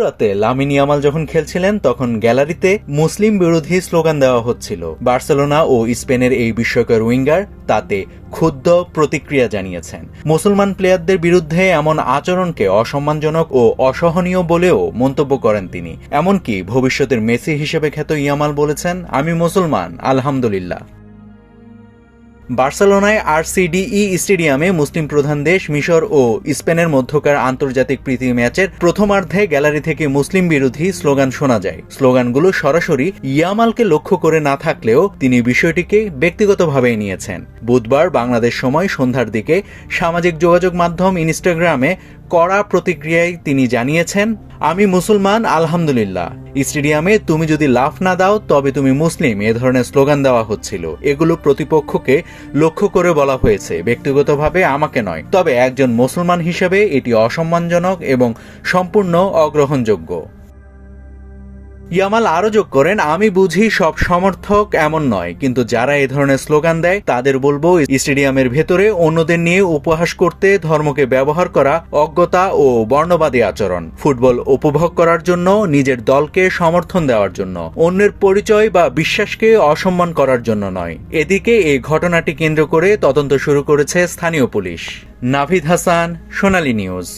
লালিগাতে Lamine Yamal যখন খেলছিলেন তখন গ্যালারিতে মুসলিম বিরোধী স্লোগান দেওয়া হচ্ছিল। বার্সেলোনা ও স্পেনের এই বিস্ময়কর উইঙ্গার তাতে ক্ষুব্ধ প্রতিক্রিয়া জানিয়েছেন। মুসলমান প্লেয়ারদের বিরুদ্ধে এমন আচরণকে অসম্মানজনক ও অসহনীয় বলেও মন্তব্য করেন তিনি। এমনকি ভবিষ্যতের মেসি হিসেবে খ্যাত ইয়ামাল বলেছেন, আমি মুসলমান, আলহামদুলিল্লাহ। বার্সেলোনায় আরসিডিই স্টেডিয়ামে মুসলিম প্রধান দেশ মিশর ও স্পেনের মধ্যকার আন্তর্জাতিক প্রীতি ম্যাচের প্রথমার্ধে গ্যালারি থেকে মুসলিম বিরোধী স্লোগান শোনা যায়। স্লোগানগুলো সরাসরি ইয়ামালকে লক্ষ্য করে না থাকলেও তিনি বিষয়টিকে ব্যক্তিগতভাবে নিয়েছেন। বুধবার বাংলাদেশ সময় সন্ধ্যার দিকে সামাজিক যোগাযোগ মাধ্যম ইনস্টাগ্রামে কড়া প্রতিক্রিয়ায় তিনি জানিয়েছেন, আমি মুসলমান, আলহামদুলিল্লাহ। স্টেডিয়ামে তুমি যদি লাফ না দাও তবে তুমি মুসলিম, এ ধরনের স্লোগান দেওয়া হচ্ছিল। এগুলো প্রতিপক্ষকে লক্ষ্য করে বলা হয়েছে, ব্যক্তিগতভাবে আমাকে নয়। তবে একজন মুসলমান হিসেবে এটি অসম্মানজনক এবং সম্পূর্ণ অগ্রহণযোগ্য। ইয়ামাল আরও যোগ করেন, আমি বুঝি সব সমর্থক এমন নয়, কিন্তু যারা এ ধরনের স্লোগান দেয় তাদের বলবো স্টেডিয়ামের ভেতরে অন্যদের নিয়ে উপহাস করতে ধর্মকে ব্যবহার করা অজ্ঞতা ও বর্ণবাদী আচরণ। ফুটবল উপভোগ করার জন্য, নিজের দলকে সমর্থন দেওয়ার জন্য, অন্যের পরিচয় বা বিশ্বাসকে অসম্মান করার জন্য নয়। এদিকে এই ঘটনাটি কেন্দ্র করে তদন্ত শুরু করেছে স্থানীয় পুলিশ। নাভিদ হাসান, সোনালী নিউজ।